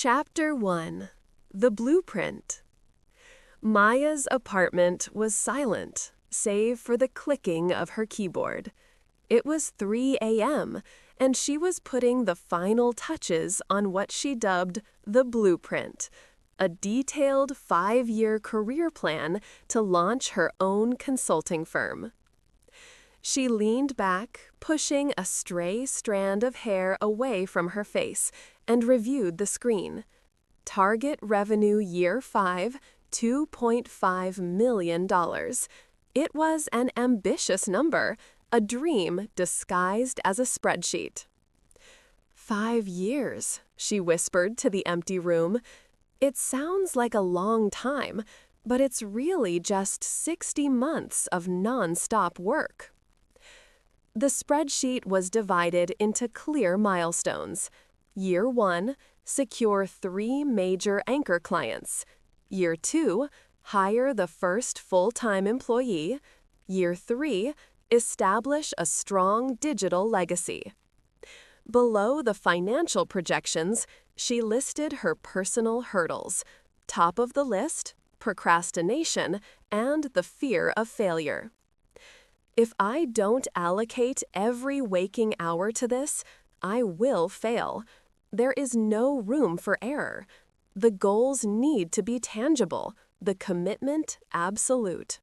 Chapter 1. The Blueprint. Maya's apartment was silent, save for the clicking of her keyboard. It was 3 a.m., and she was putting the final touches on what she dubbed the Blueprint, a detailed 5-year career plan to launch her own consulting firm. She leaned back, pushing a stray strand of hair away from her face, and reviewed the screen. Target revenue year 5, $2.5 million. It was an ambitious number, a dream disguised as a spreadsheet. 5 years, she whispered to the empty room. It sounds like a long time, but it's really just 60 months of non-stop work. The spreadsheet was divided into clear milestones. Year 1, secure 3 major anchor clients. Year 2, hire the first full-time employee. Year 3, establish a strong digital legacy. Below the financial projections, she listed her personal hurdles. Top of the list, procrastination and the fear of failure. If I don't allocate every waking hour to this, I will fail. There is no room for error. The goals need to be tangible, the commitment absolute.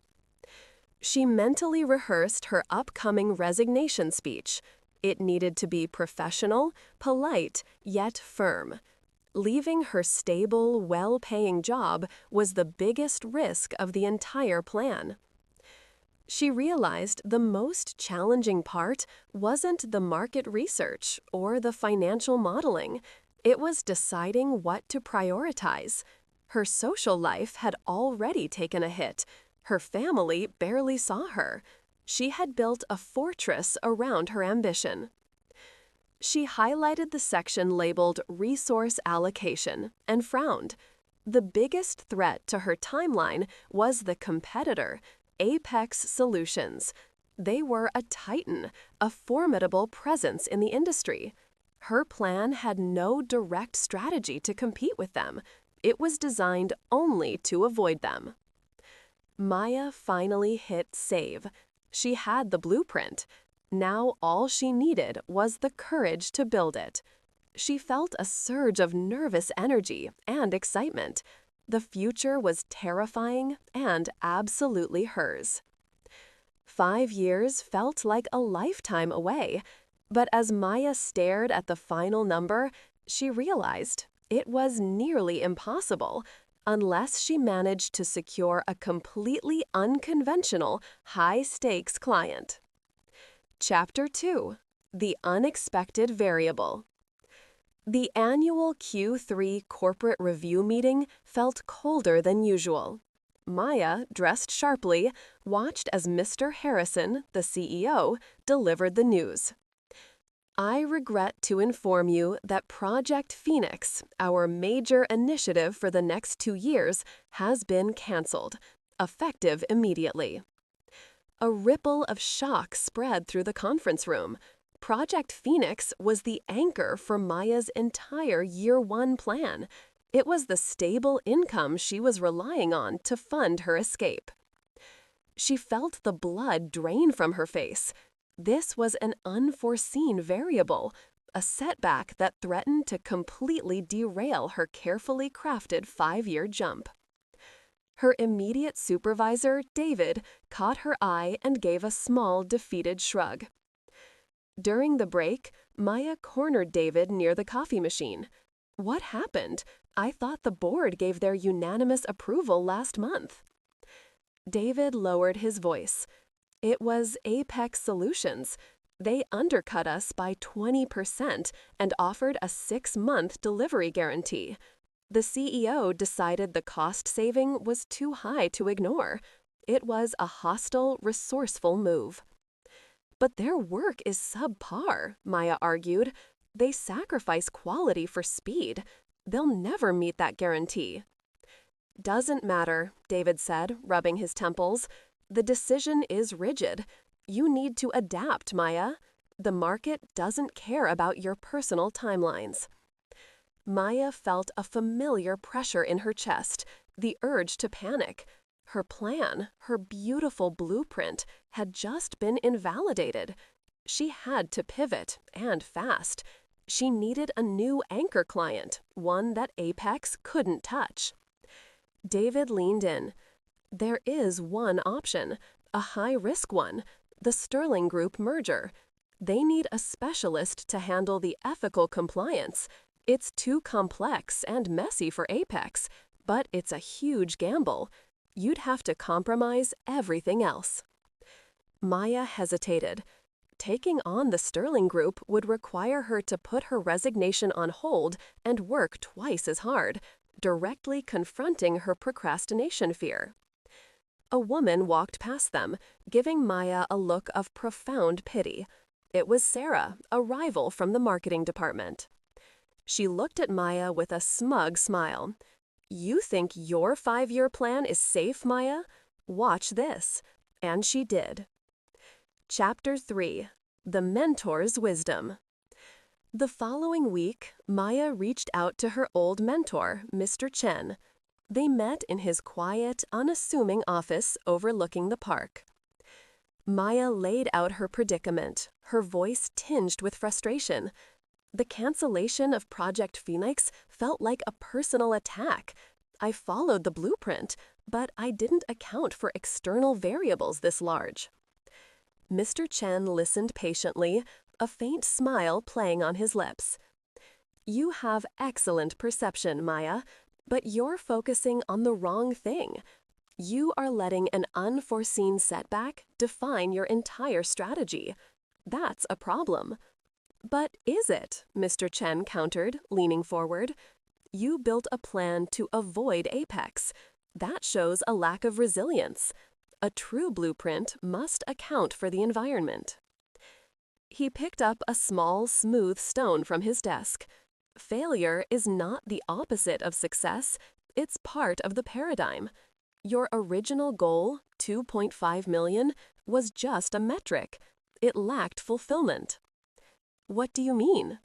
She mentally rehearsed her upcoming resignation speech. It needed to be professional, polite, yet firm. Leaving her stable, well-paying job was the biggest risk of the entire plan. She realized the most challenging part wasn't the market research or the financial modeling. It was deciding what to prioritize. Her social life had already taken a hit. Her family barely saw her. She had built a fortress around her ambition. She highlighted the section labeled Resource Allocation and frowned. The biggest threat to her timeline was the competitor, Apex Solutions. They were a titan, a formidable presence in the industry. Her plan had no direct strategy to compete with them. It was designed only to avoid them. Maya finally hit save. She had the blueprint. Now all she needed was the courage to build it. She felt a surge of nervous energy and excitement. The future was terrifying and absolutely hers. 5 years felt like a lifetime away, but as Maya stared at the final number, she realized it was nearly impossible unless she managed to secure a completely unconventional, high-stakes client. Chapter 2. The Unexpected Variable. The annual Q3 corporate review meeting felt colder than usual. Maya, dressed sharply, watched as Mr. Harrison, the CEO, delivered the news. I regret to inform you that Project Phoenix, our major initiative for the next 2 years, has been canceled, effective immediately. A ripple of shock spread through the conference room. Project Phoenix was the anchor for Maya's entire Year 1 plan. It was the stable income she was relying on to fund her escape. She felt the blood drain from her face. This was an unforeseen variable, a setback that threatened to completely derail her carefully crafted 5-year jump. Her immediate supervisor, David, caught her eye and gave a small, defeated shrug. During the break, Maya cornered David near the coffee machine. What happened? I thought the board gave their unanimous approval last month. David lowered his voice. It was Apex Solutions. They undercut us by 20% and offered a 6-month delivery guarantee. The CEO decided the cost saving was too high to ignore. It was a hostile, resourceful move. But their work is subpar, Maya argued. They sacrifice quality for speed. They'll never meet that guarantee. Doesn't matter, David said, rubbing his temples. The decision is rigid. You need to adapt, Maya. The market doesn't care about your personal timelines. Maya felt a familiar pressure in her chest, the urge to panic. Her plan, her beautiful blueprint, had just been invalidated. She had to pivot, and fast. She needed a new anchor client, one that Apex couldn't touch. David leaned in. There is one option, a high-risk one, the Sterling Group merger. They need a specialist to handle the ethical compliance. It's too complex and messy for Apex, but it's a huge gamble. You'd have to compromise everything else. Maya hesitated. Taking on the Sterling Group would require her to put her resignation on hold and work twice as hard, directly confronting her procrastination fear. A woman walked past them, giving Maya a look of profound pity. It was Sarah, a rival from the marketing department. She looked at Maya with a smug smile. "You think your 5-year plan is safe, Maya? Watch this." And she did. Chapter 3. The Mentor's Wisdom. The following week, Maya reached out to her old mentor, Mr. Chen. They met in his quiet, unassuming office overlooking the park. Maya laid out her predicament, her voice tinged with frustration. The cancellation of Project Phoenix felt like a personal attack. I followed the blueprint, but I didn't account for external variables this large. Mr. Chen listened patiently, a faint smile playing on his lips. "You have excellent perception, Maya, but you're focusing on the wrong thing. You are letting an unforeseen setback define your entire strategy. That's a problem." "But is it?" Mr. Chen countered, leaning forward. "You built a plan to avoid Apex. That shows a lack of resilience. A true blueprint must account for the environment." He picked up a small, smooth stone from his desk. Failure is not the opposite of success. It's part of the paradigm. Your original goal, 2.5 million, was just a metric. It lacked fulfillment. "What do you mean?"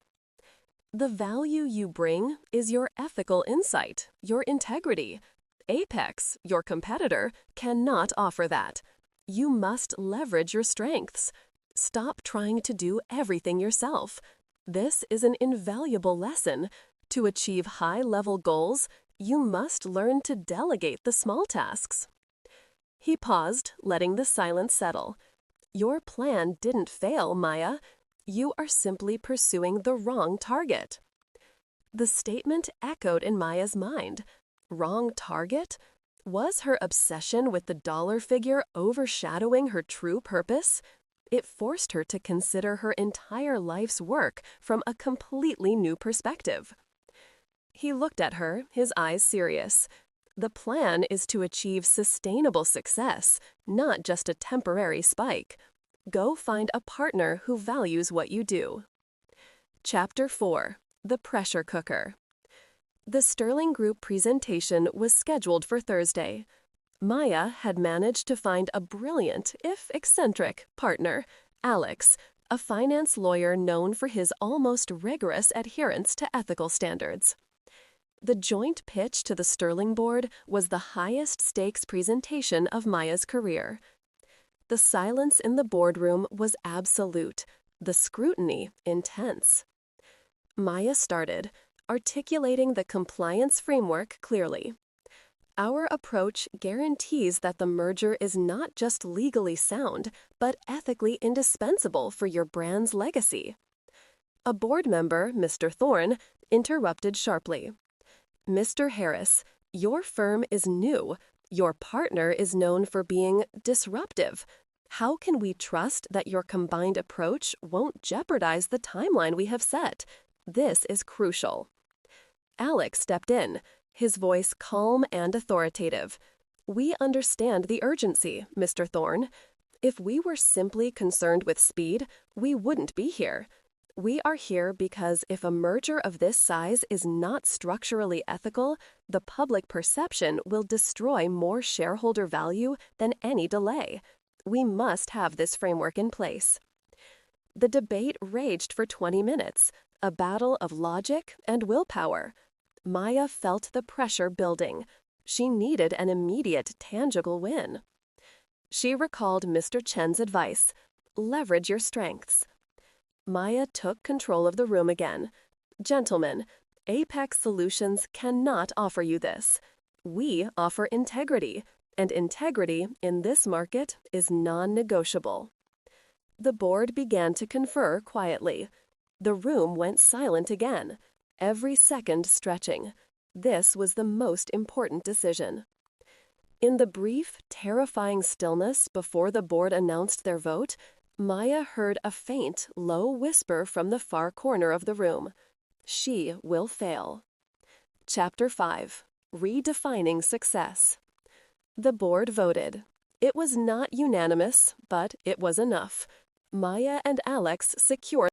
"The value you bring is your ethical insight, your integrity. Apex, your competitor, cannot offer that. You must leverage your strengths. Stop trying to do everything yourself. This is an invaluable lesson. To achieve high-level goals, you must learn to delegate the small tasks." He paused, letting the silence settle. "Your plan didn't fail, Maya. You are simply pursuing the wrong target." The statement echoed in Maya's mind. Wrong target? Was her obsession with the dollar figure overshadowing her true purpose? It forced her to consider her entire life's work from a completely new perspective. He looked at her, his eyes serious. "The plan is to achieve sustainable success, not just a temporary spike. Go find a partner who values what you do." Chapter 4. The Pressure Cooker. The Sterling Group presentation was scheduled for Thursday. Maya had managed to find a brilliant, if eccentric, partner, Alex, a finance lawyer known for his almost rigorous adherence to ethical standards. The joint pitch to the Sterling board was the highest stakes presentation of Maya's career. The silence in the boardroom was absolute, the scrutiny intense. Maya started, articulating the compliance framework clearly. "Our approach guarantees that the merger is not just legally sound, but ethically indispensable for your brand's legacy." A board member, Mr. Thorne, interrupted sharply. "Mr. Harris, your firm is new. Your partner is known for being disruptive. How can we trust that your combined approach won't jeopardize the timeline we have set? This is crucial." Alex stepped in, his voice calm and authoritative. "We understand the urgency, Mr. Thorne. If we were simply concerned with speed, we wouldn't be here. We are here because if a merger of this size is not structurally ethical, the public perception will destroy more shareholder value than any delay. We must have this framework in place." The debate raged for 20 minutes. A battle of logic and willpower. Maya felt the pressure building. She needed an immediate, tangible win. She recalled Mr. Chen's advice: leverage your strengths. Maya took control of the room again. Gentlemen, Apex Solutions cannot offer you this. We offer integrity, and integrity in this market is non-negotiable. The board began to confer quietly. The room went silent again, every second stretching. This was the most important decision. In the brief, terrifying stillness before the board announced their vote, Maya heard a faint, low whisper from the far corner of the room. She will fail. Chapter 5. Redefining Success. The board voted. It was not unanimous, but it was enough. Maya and Alex secured